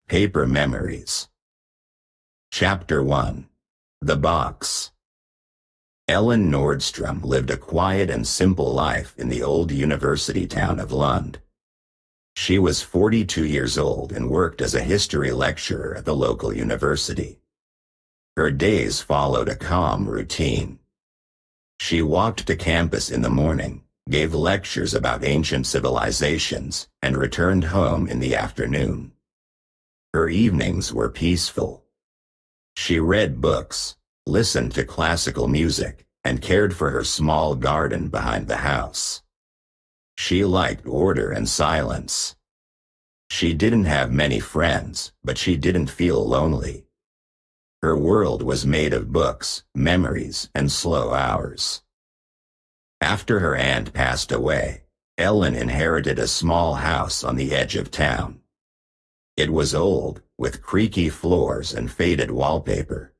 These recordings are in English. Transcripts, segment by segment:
Paper Memories. Chapter 1. The Box. Elin Nordström lived a quiet and simple life in the old university town of Lund. She was 42 years old and worked as a history lecturer at the local university. Her days followed a calm routine. She walked to campus in the morning, gave lectures about ancient civilizations, and returned home in the afternoon. Her evenings were peaceful. She read books, listened to classical music, and cared for her small garden behind the house. She liked order and silence. She didn't have many friends, but she didn't feel lonely. Her world was made of books, memories, and slow hours. After her aunt passed away, Elin inherited a small house on the edge of town. It was old, with creaky floors and faded wallpaper.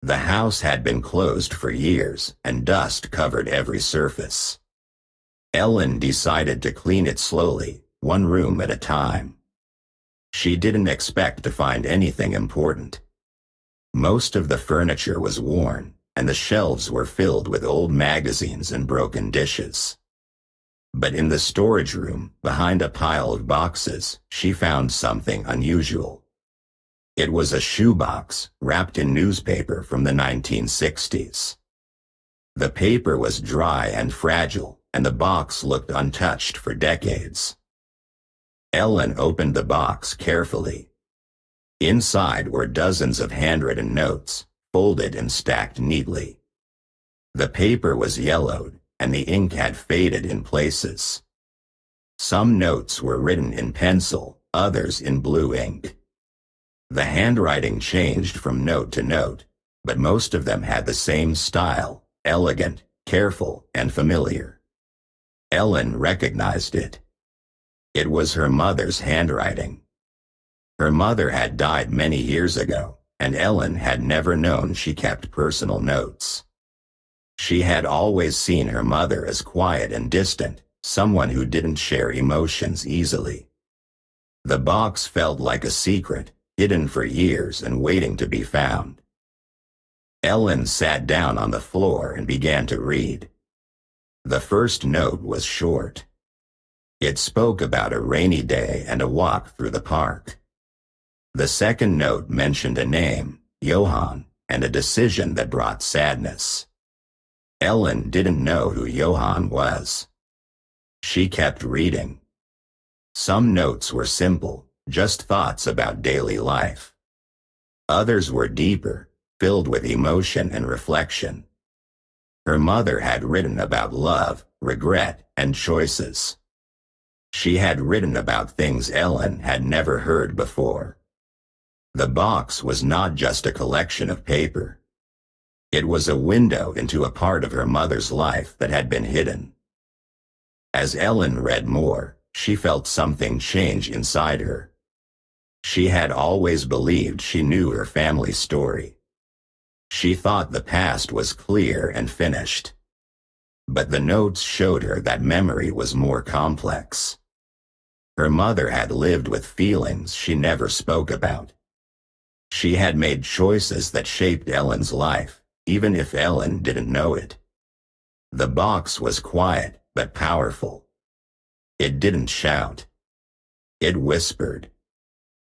The house had been closed for years, and dust covered every surface. Elin decided to clean it slowly, one room at a time. She didn't expect to find anything important. Most of the furniture was worn, and the shelves were filled with old magazines and broken dishes. But in the storage room, behind a pile of boxes, she found something unusual. It was a shoebox, wrapped in newspaper from the 1960s. The paper was dry and fragile, and the box looked untouched for decades. Elin opened the box carefully. Inside were dozens of handwritten notes, folded and stacked neatly. The paper was yellowed, and the ink had faded in places. Some notes were written in pencil, others in blue ink. The handwriting changed from note to note, but most of them had the same style, elegant, careful, and familiar. Elin recognized it. It was her mother's handwriting. Her mother had died many years ago, and Elin had never known she kept personal notes. She had always seen her mother as quiet and distant, someone who didn't share emotions easily. The box felt like a secret, hidden for years and waiting to be found. Elin sat down on the floor and began to read. The first note was short. It spoke about a rainy day and a walk through the park. The second note mentioned a name, Johan, and a decision that brought sadness. Elin didn't know who Johan was. She kept reading. Some notes were simple, just thoughts about daily life. Others were deeper, filled with emotion and reflection. Her mother had written about love, regret, and choices. She had written about things Elin had never heard before. The box was not just a collection of paper. It was a window into a part of her mother's life that had been hidden. As Elin read more, she felt something change inside her. She had always believed she knew her family's story. She thought the past was clear and finished. But the notes showed her that memory was more complex. Her mother had lived with feelings she never spoke about. She had made choices that shaped Elin's life, even if Elin didn't know it. The box was quiet, but powerful. It didn't shout. It whispered.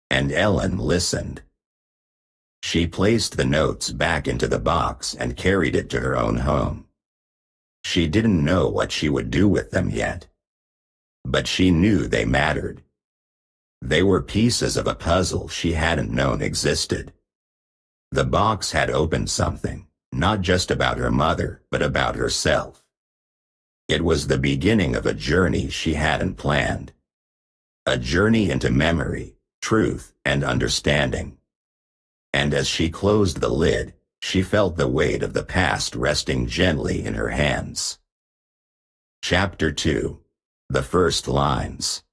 And Elin listened. She placed the notes back into the box and carried it to her own home. She didn't know what she would do with them yet. But she knew they mattered. They were pieces of a puzzle she hadn't known existed. The box had opened something, not just about her mother, but about herself. It was the beginning of a journey she hadn't planned. A journey into memory, truth, and understanding. And as she closed the lid, she felt the weight of the past resting gently in her hands. Chapter 2. The First Lines.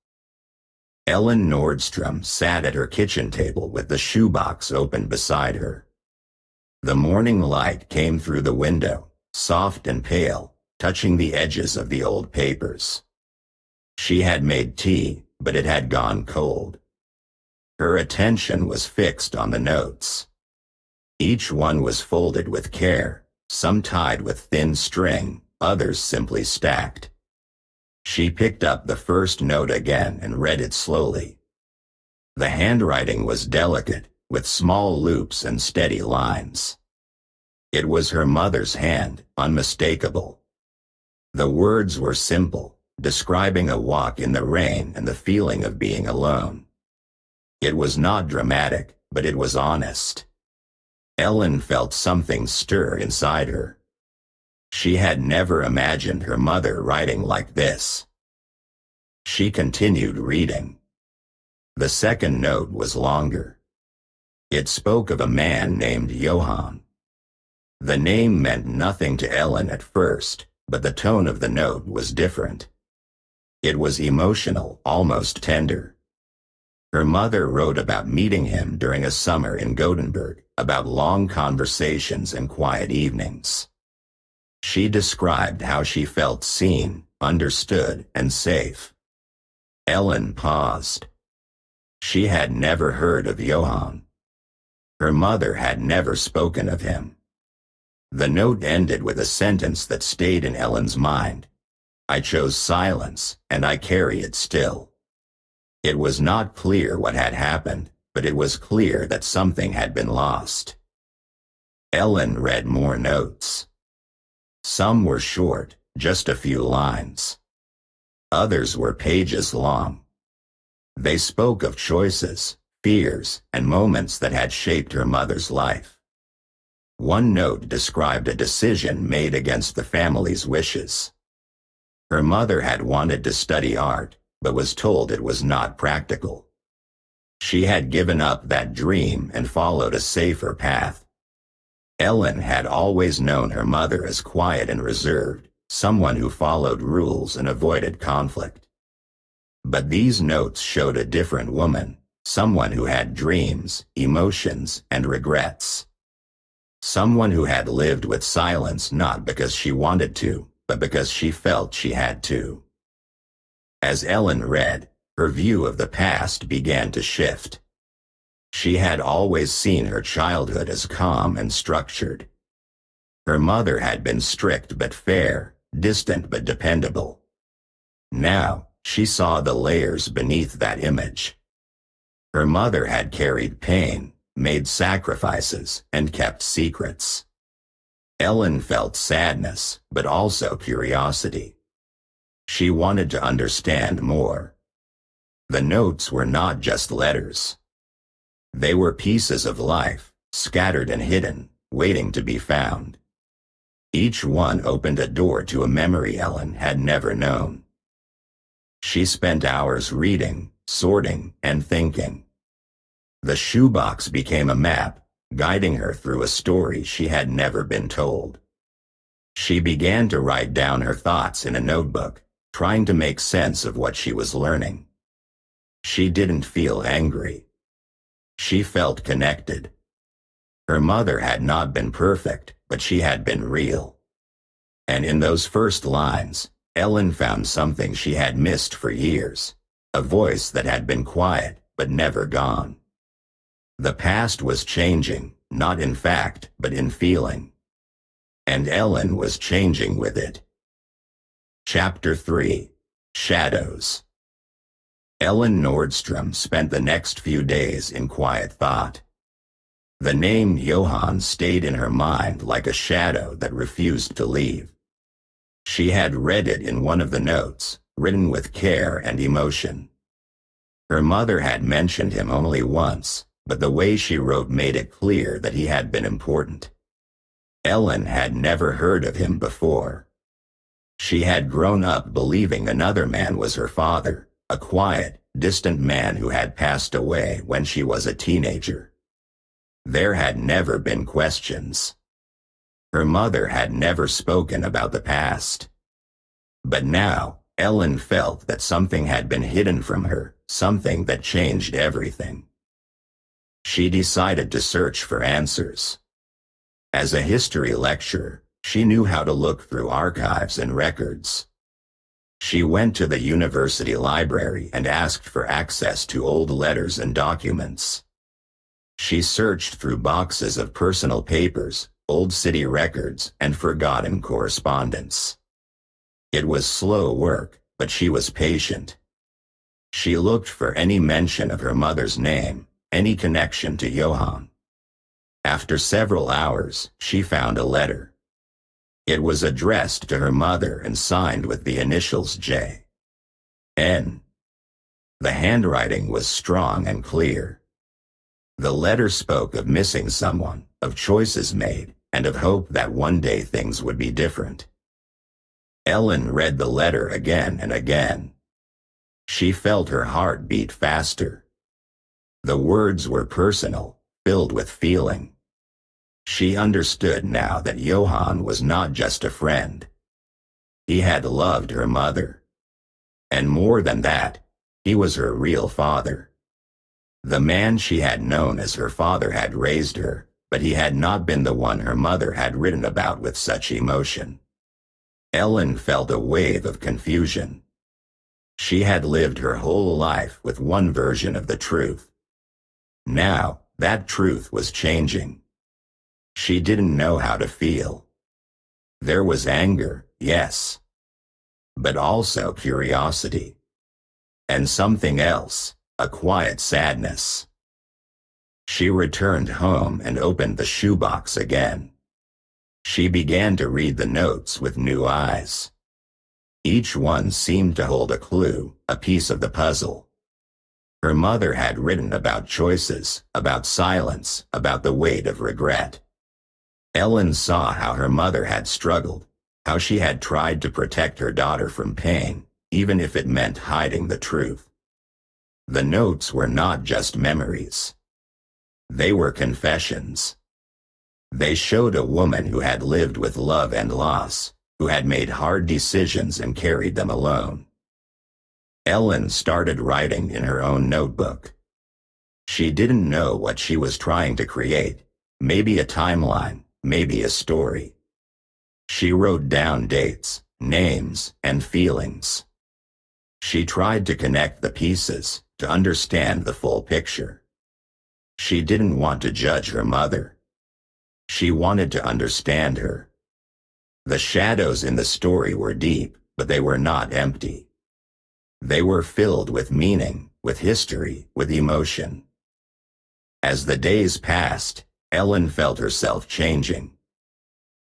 Elin Nordström sat at her kitchen table with the shoebox open beside her. The morning light came through the window, soft and pale, touching the edges of the old papers. She had made tea, but it had gone cold. Her attention was fixed on the notes. Each one was folded with care, some tied with thin string, others simply stacked. She picked up the first note again and read it slowly. The handwriting was delicate, with small loops and steady lines. It was her mother's hand, unmistakable. The words were simple, describing a walk in the rain and the feeling of being alone. It was not dramatic, but it was honest. Elin felt something stir inside her. She had never imagined her mother writing like this. She continued reading. The second note was longer. It spoke of a man named Johann. The name meant nothing to Elin at first, but the tone of the note was different. It was emotional, almost tender. Her mother wrote about meeting him during a summer in Gothenburg, about long conversations and quiet evenings. She described how she felt seen, understood, and safe. Elin paused. She had never heard of Johann. Her mother had never spoken of him. The note ended with a sentence that stayed in Elin's mind. I chose silence, and I carry it still. It was not clear what had happened, but it was clear that something had been lost. Elin read more notes. Some were short, just a few lines. Others were pages long. They spoke of choices, fears, and moments that had shaped her mother's life. One note described a decision made against the family's wishes. Her mother had wanted to study art, but was told it was not practical. She had given up that dream and followed a safer path. Elin had always known her mother as quiet and reserved, someone who followed rules and avoided conflict. But these notes showed a different woman, someone who had dreams, emotions, and regrets. Someone who had lived with silence not because she wanted to, but because she felt she had to. As Elin read, her view of the past began to shift. She had always seen her childhood as calm and structured. Her mother had been strict but fair, distant but dependable. Now, she saw the layers beneath that image. Her mother had carried pain, made sacrifices, and kept secrets. Elin felt sadness, but also curiosity. She wanted to understand more. The notes were not just letters. They were pieces of life, scattered and hidden, waiting to be found. Each one opened a door to a memory Elin had never known. She spent hours reading, sorting, and thinking. The shoebox became a map, guiding her through a story she had never been told. She began to write down her thoughts in a notebook, trying to make sense of what she was learning. She didn't feel angry. She felt connected. Her mother had not been perfect, but she had been real. And in those first lines, Elin found something she had missed for years, a voice that had been quiet but never gone. The past was changing, not in fact, but in feeling. And Elin was changing with it. Chapter 3. Shadows. Elin Nordström spent the next few days in quiet thought. The name Johann stayed in her mind like a shadow that refused to leave. She had read it in one of the notes, written with care and emotion. Her mother had mentioned him only once, but the way she wrote made it clear that he had been important. Elin had never heard of him before. She had grown up believing another man was her father, a quiet, distant man who had passed away when she was a teenager. There had never been questions. Her mother had never spoken about the past. But now, Elin felt that something had been hidden from her, something that changed everything. She decided to search for answers. As a history lecturer, she knew how to look through archives and records. She went to the university library and asked for access to old letters and documents. She searched through boxes of personal papers, old city records, and forgotten correspondence. It was slow work, but she was patient. She looked for any mention of her mother's name, any connection to Johann. After several hours, she found a letter. It was addressed to her mother and signed with the initials J.N. The handwriting was strong and clear. The letter spoke of missing someone, of choices made, and of hope that one day things would be different. Elin read the letter again and again. She felt her heart beat faster. The words were personal, filled with feeling. She understood now that Johann was not just a friend. He had loved her mother. And more than that, he was her real father. The man she had known as her father had raised her, but he had not been the one her mother had written about with such emotion. Elin felt a wave of confusion. She had lived her whole life with one version of the truth. Now, that truth was changing. She didn't know how to feel. There was anger, yes, but also curiosity. And something else, a quiet sadness. She returned home and opened the shoebox again. She began to read the notes with new eyes. Each one seemed to hold a clue, a piece of the puzzle. Her mother had written about choices, about silence, about the weight of regret. Elin saw how her mother had struggled, how she had tried to protect her daughter from pain, even if it meant hiding the truth. The notes were not just memories. They were confessions. They showed a woman who had lived with love and loss, who had made hard decisions and carried them alone. Elin started writing in her own notebook. She didn't know what she was trying to create, maybe a timeline, maybe a story. She wrote down dates, names, and feelings. She tried to connect the pieces, to understand the full picture. She didn't want to judge her mother. She wanted to understand her. The shadows in the story were deep, but they were not empty. They were filled with meaning, with history, with emotion. As the days passed, Elin felt herself changing.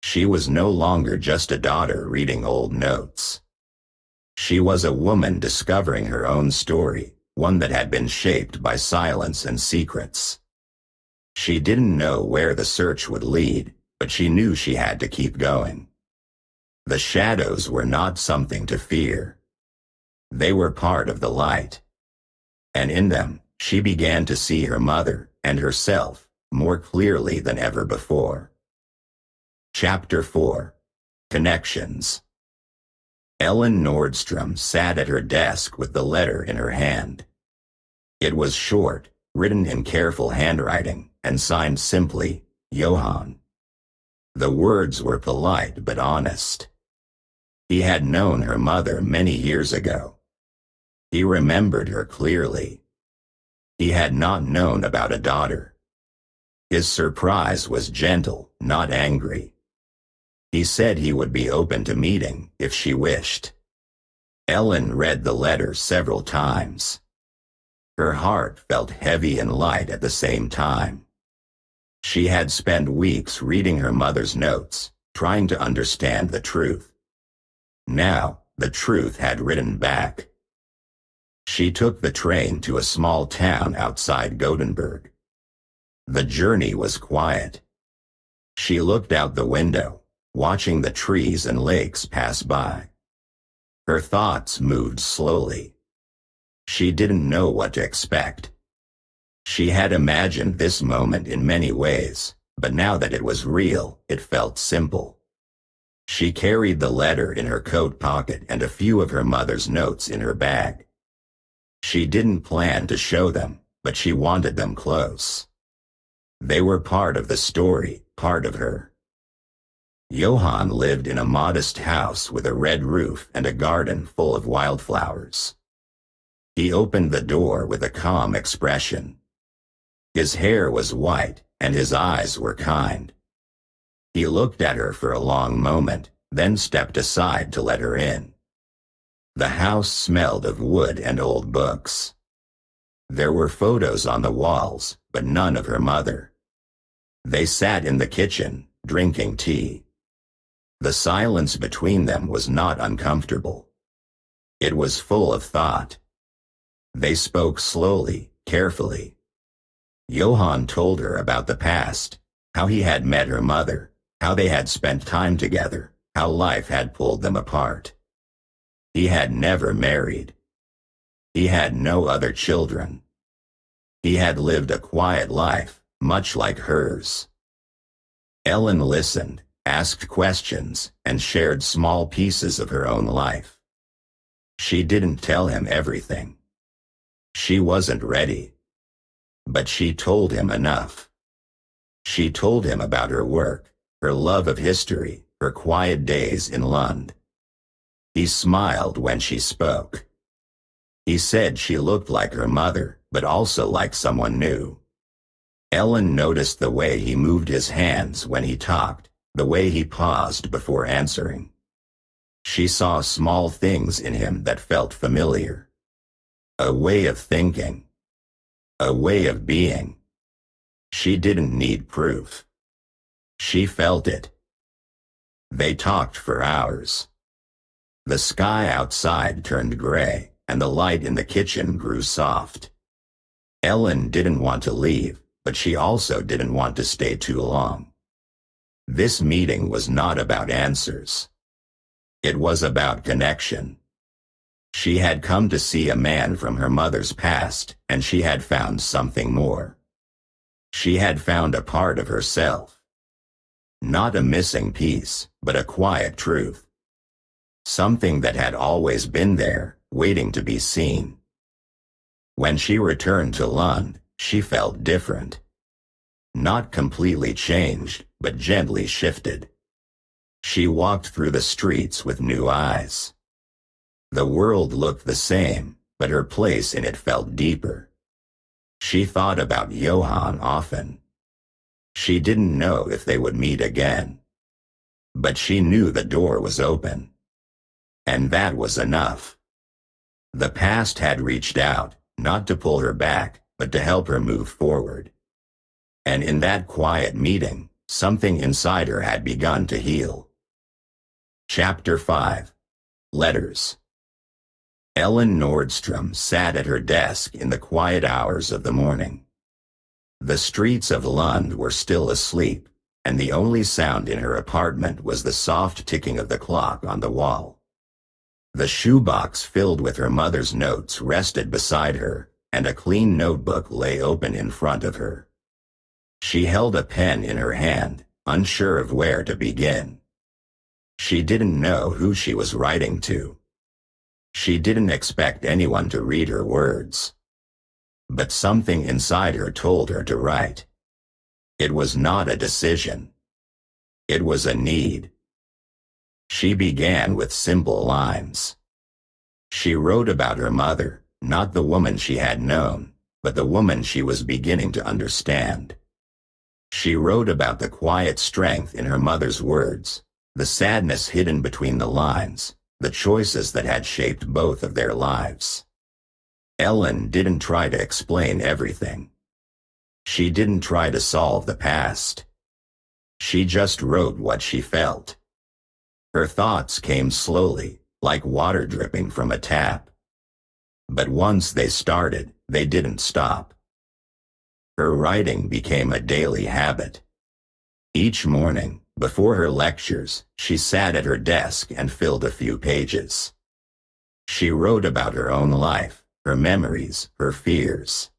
She was no longer just a daughter reading old notes. She was a woman discovering her own story, one that had been shaped by silence and secrets. She didn't know where the search would lead, but she knew she had to keep going. The shadows were not something to fear. They were part of the light. And in them, she began to see her mother and herself more clearly than ever before. Chapter 4. Connections. Elin Nordström sat at her desk with the letter in her hand. It was short, written in careful handwriting, and signed simply, Johann. The words were polite but honest. He had known her mother many years ago. He remembered her clearly. He had not known about a daughter. His surprise was gentle, not angry. He said he would be open to meeting if she wished. Elin read the letter several times. Her heart felt heavy and light at the same time. She had spent weeks reading her mother's notes, trying to understand the truth. Now, the truth had written back. She took the train to a small town outside Gothenburg. The journey was quiet. She looked out the window, watching the trees and lakes pass by. Her thoughts moved slowly. She didn't know what to expect. She had imagined this moment in many ways, but now that it was real, it felt simple. She carried the letter in her coat pocket and a few of her mother's notes in her bag. She didn't plan to show them, but she wanted them close. They were part of the story, part of her. Johann lived in a modest house with a red roof and a garden full of wildflowers. He opened the door with a calm expression. His hair was white, and his eyes were kind. He looked at her for a long moment, then stepped aside to let her in. The house smelled of wood and old books. There were photos on the walls, but none of her mother. They sat in the kitchen, drinking tea. The silence between them was not uncomfortable. It was full of thought. They spoke slowly, carefully. Johann told her about the past, how he had met her mother, how they had spent time together, how life had pulled them apart. He had never married. He had no other children. He had lived a quiet life, much like hers. Elin listened, asked questions, and shared small pieces of her own life. She didn't tell him everything. She wasn't ready. But she told him enough. She told him about her work, her love of history, her quiet days in Lund. He smiled when she spoke. He said she looked like her mother, but also like someone new. Elin noticed the way he moved his hands when he talked, the way he paused before answering. She saw small things in him that felt familiar. A way of thinking. A way of being. She didn't need proof. She felt it. They talked for hours. The sky outside turned gray, and the light in the kitchen grew soft. Elin didn't want to leave, but she also didn't want to stay too long. This meeting was not about answers. It was about connection. She had come to see a man from her mother's past, and she had found something more. She had found a part of herself. Not a missing piece, but a quiet truth. Something that had always been there, waiting to be seen. When she returned to Lund, she felt different. Not completely changed, but gently shifted. She walked through the streets with new eyes. The world looked the same, but her place in it felt deeper. She thought about Johann often. She didn't know if they would meet again. But she knew the door was open. And that was enough. The past had reached out, not to pull her back, but to help her move forward. And in that quiet meeting, something inside her had begun to heal. Chapter 5. Letters. Elin Nordström sat at her desk in the quiet hours of the morning. The streets of Lund were still asleep, and the only sound in her apartment was the soft ticking of the clock on the wall. The shoebox filled with her mother's notes rested beside her, and a clean notebook lay open in front of her. She held a pen in her hand, unsure of where to begin. She didn't know who she was writing to. She didn't expect anyone to read her words. But something inside her told her to write. It was not a decision. It was a need. She began with simple lines. She wrote about her mother, not the woman she had known, but the woman she was beginning to understand. She wrote about the quiet strength in her mother's words, the sadness hidden between the lines, the choices that had shaped both of their lives. Elin didn't try to explain everything. She didn't try to solve the past. She just wrote what she felt. Her thoughts came slowly, like water dripping from a tap. But once they started, they didn't stop. Her writing became a daily habit. Each morning, before her lectures, she sat at her desk and filled a few pages. She wrote about her own life, her memories, her fears.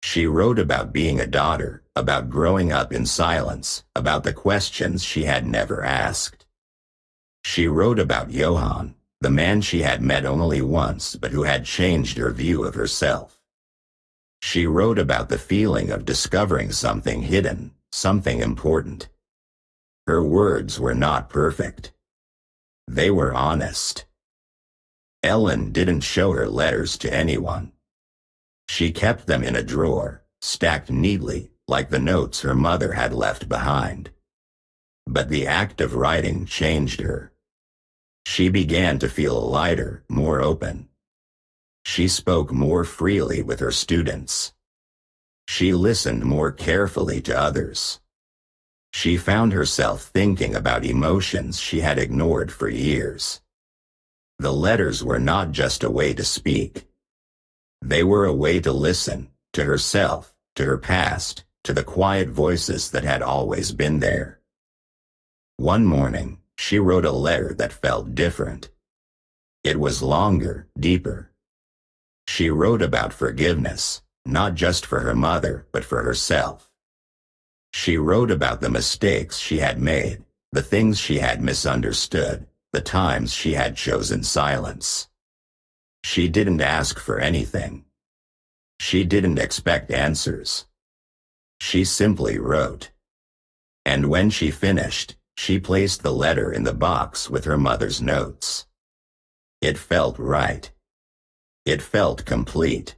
She wrote about being a daughter, about growing up in silence, about the questions she had never asked. She wrote about Johann, the man she had met only once but who had changed her view of herself. She wrote about the feeling of discovering something hidden, something important. Her words were not perfect. They were honest. Elin didn't show her letters to anyone. She kept them in a drawer, stacked neatly, like the notes her mother had left behind. But the act of writing changed her. She began to feel lighter, more open. She spoke more freely with her students. She listened more carefully to others. She found herself thinking about emotions she had ignored for years. The letters were not just a way to speak. They were a way to listen, to herself, to her past, to the quiet voices that had always been there. One morning, she wrote a letter that felt different. It was longer, deeper. She wrote about forgiveness, not just for her mother, but for herself. She wrote about the mistakes she had made, the things she had misunderstood, the times she had chosen silence. She didn't ask for anything. She didn't expect answers. She simply wrote. And when she finished, she placed the letter in the box with her mother's notes. It felt right. It felt complete.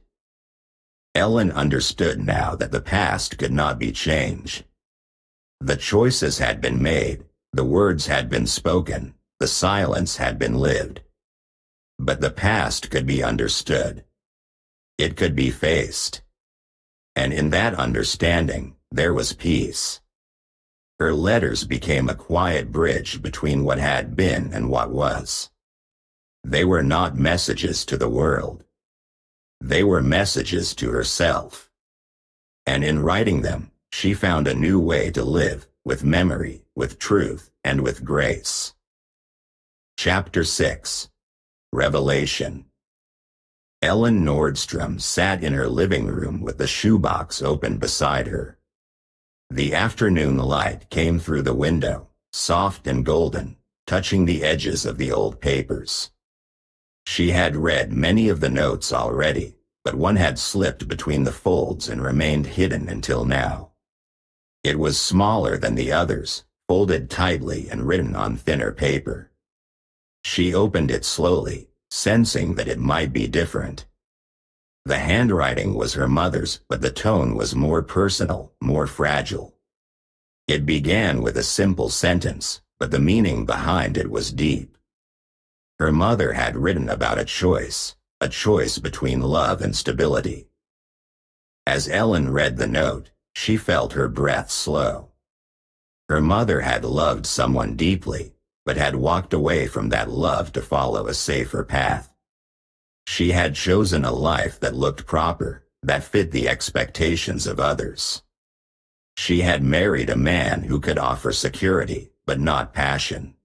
Elin understood now that the past could not be changed. The choices had been made, the words had been spoken, the silence had been lived. But the past could be understood. It could be faced. And in that understanding, there was peace. Her letters became a quiet bridge between what had been and what was. They were not messages to the world. They were messages to herself. And in writing them, she found a new way to live, with memory, with truth, and with grace. Chapter 6. Revelation. Elin Nordström sat in her living room with the shoebox open beside her. The afternoon light came through the window, soft and golden, touching the edges of the old papers. She had read many of the notes already, but one had slipped between the folds and remained hidden until now. It was smaller than the others, folded tightly and written on thinner paper. She opened it slowly, sensing that it might be different. The handwriting was her mother's, but the tone was more personal, more fragile. It began with a simple sentence, but the meaning behind it was deep. Her mother had written about a choice between love and stability. As Elin read the note, she felt her breath slow. Her mother had loved someone deeply, but had walked away from that love to follow a safer path. She had chosen a life that looked proper, that fit the expectations of others. She had married a man who could offer security, but not passion.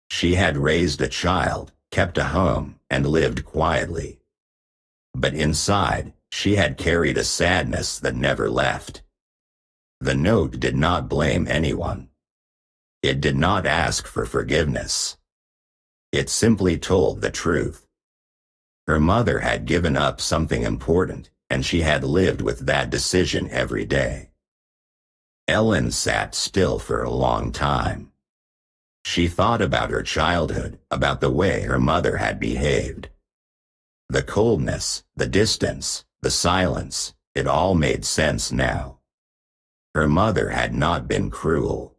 She had raised a child, kept a home, and lived quietly. But inside, she had carried a sadness that never left. The note did not blame anyone. It did not ask for forgiveness. It simply told the truth. Her mother had given up something important, and she had lived with that decision every day. Elin sat still for a long time. She thought about her childhood, about the way her mother had behaved. The coldness, the distance, the silence, it all made sense now. Her mother had not been cruel.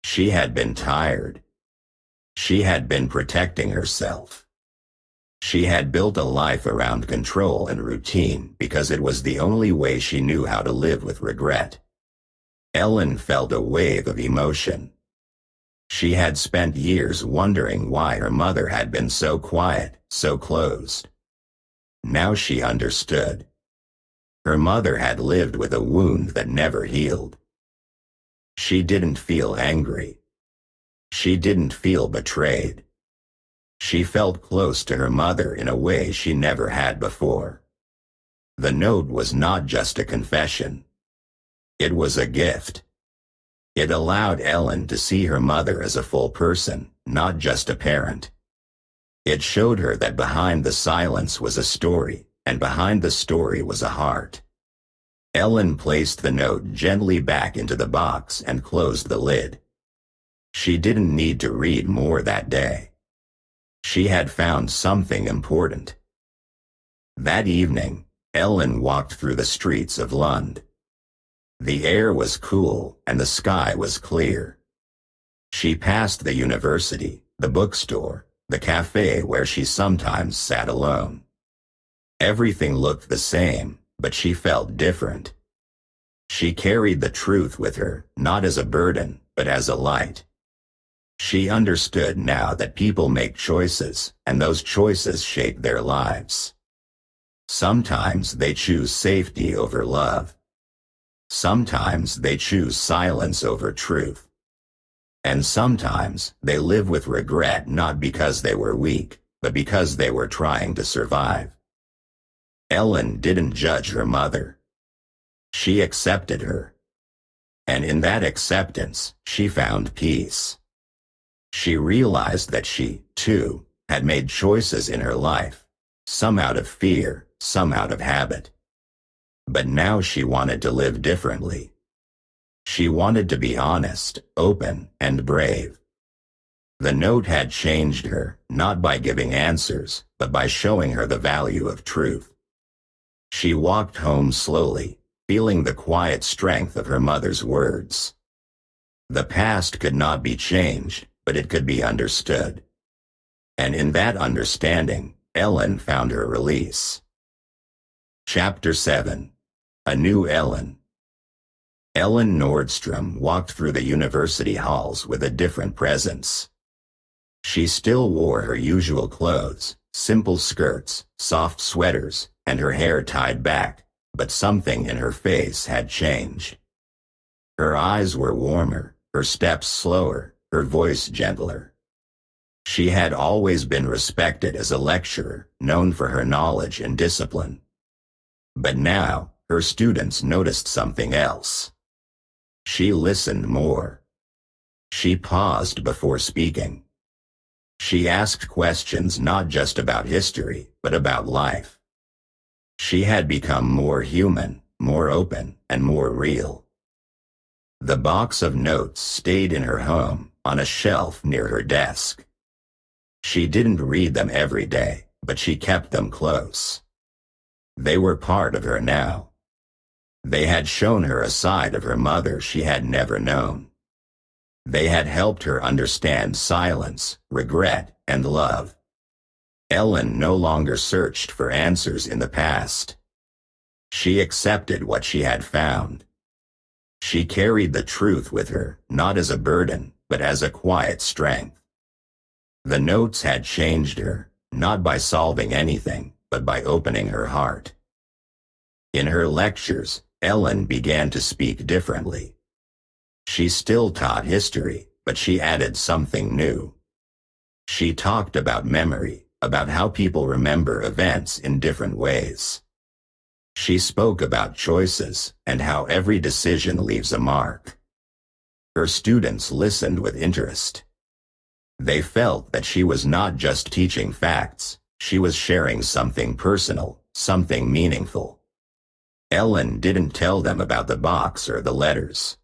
She had been tired. She had been protecting herself. She had built a life around control and routine because it was the only way she knew how to live with regret. Elin felt a wave of emotion. She had spent years wondering why her mother had been so quiet, so closed. Now she understood. Her mother had lived with a wound that never healed. She didn't feel angry. She didn't feel betrayed. She felt close to her mother in a way she never had before. The note was not just a confession. It was a gift. It allowed Elin to see her mother as a full person, not just a parent. It showed her that behind the silence was a story, and behind the story was a heart. Elin placed the note gently back into the box and closed the lid. She didn't need to read more that day. She had found something important. That evening, Ellen walked through the streets of Lund. The air was cool and the sky was clear. She passed the university, the bookstore, the cafe where she sometimes sat alone. Everything looked the same, but she felt different. She carried the truth with her, not as a burden, but as a light. She understood now that people make choices, and those choices shape their lives. Sometimes they choose safety over love. Sometimes they choose silence over truth. And sometimes they live with regret not because they were weak, but because they were trying to survive. Ellen didn't judge her mother. She accepted her. And in that acceptance, she found peace. She realized that she, too, had made choices in her life, some out of fear, some out of habit. But now she wanted to live differently. She wanted to be honest, open, and brave. The note had changed her, not by giving answers, but by showing her the value of truth. She walked home slowly, feeling the quiet strength of her mother's words. The past could not be changed, but it could be understood. And in that understanding, Ellen found her release. Chapter 7. A New Ellen. Elin Nordström walked through the university halls with a different presence. She still wore her usual clothes, simple skirts, soft sweaters, and her hair tied back, but something in her face had changed. Her eyes were warmer, her steps slower, her voice gentler. She had always been respected as a lecturer, known for her knowledge and discipline. But now, her students noticed something else. She listened more. She paused before speaking. She asked questions not just about history, but about life. She had become more human, more open, and more real. The box of notes stayed in her home, on a shelf near her desk. She didn't read them every day, but she kept them close. They were part of her now. They had shown her a side of her mother she had never known. They had helped her understand silence, regret, and love. Ellen no longer searched for answers in the past. She accepted what she had found. She carried the truth with her, not as a burden, but as a quiet strength. The notes had changed her, not by solving anything, but by opening her heart. In her lectures, Ellen began to speak differently. She still taught history, but she added something new. She talked about memory, about how people remember events in different ways. She spoke about choices, and how every decision leaves a mark. Her students listened with interest. They felt that she was not just teaching facts, she was sharing something personal, something meaningful. Ellen didn't tell them about the box or the letters.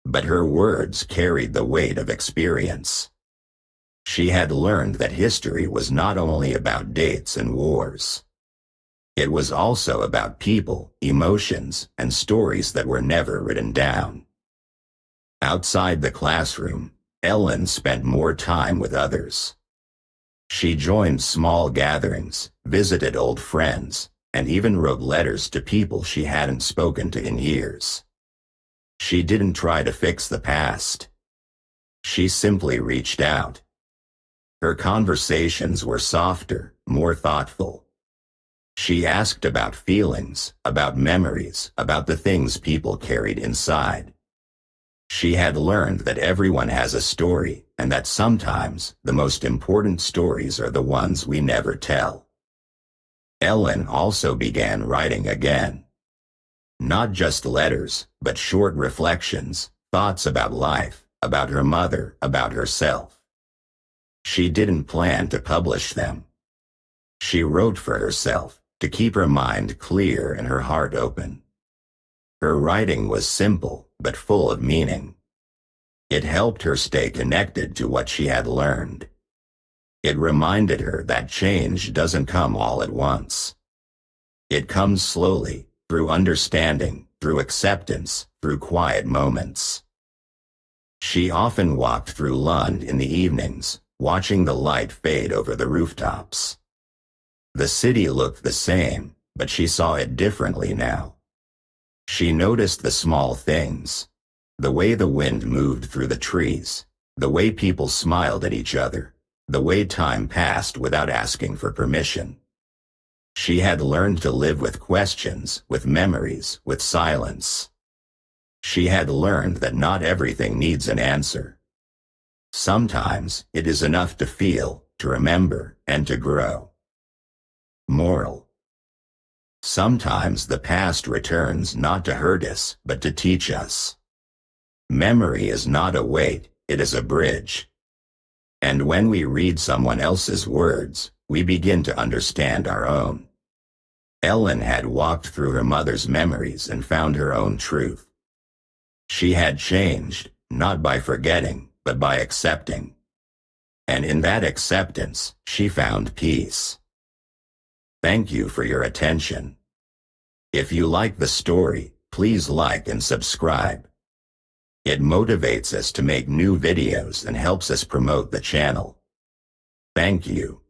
But her words carried the weight of experience. She had learned that history was not only about dates and wars. It was also about people, emotions, and stories that were never written down. Outside the classroom, Ellen spent more time with others. She joined small gatherings, visited old friends, and even wrote letters to people she hadn't spoken to in years. She didn't try to fix the past. She simply reached out. Her conversations were softer, more thoughtful. She asked about feelings, about memories, about the things people carried inside. She had learned that everyone has a story, and that sometimes the most important stories are the ones we never tell. Ellen also began writing again. Not just letters, but short reflections, thoughts about life, about her mother, about herself. She didn't plan to publish them. She wrote for herself, to keep her mind clear and her heart open. Her writing was simple, but full of meaning. It helped her stay connected to what she had learned. It reminded her that change doesn't come all at once. It comes slowly, through understanding, through acceptance, through quiet moments. She often walked through Lund in the evenings, watching the light fade over the rooftops. The city looked the same, but she saw it differently now. She noticed the small things. The way the wind moved through the trees, the way people smiled at each other, the way time passed without asking for permission. She had learned to live with questions, with memories, with silence. She had learned that not everything needs an answer. Sometimes it is enough to feel, to remember, and to grow. Moral: sometimes the past returns not to hurt us, but to teach us. Memory is not a weight, it is a bridge. And when we read someone else's words, we begin to understand our own. Elin had walked through her mother's memories and found her own truth. She had changed, not by forgetting, but by accepting. And in that acceptance, she found peace. Thank you for your attention. If you like the story, please like and subscribe. It motivates us to make new videos and helps us promote the channel. Thank you.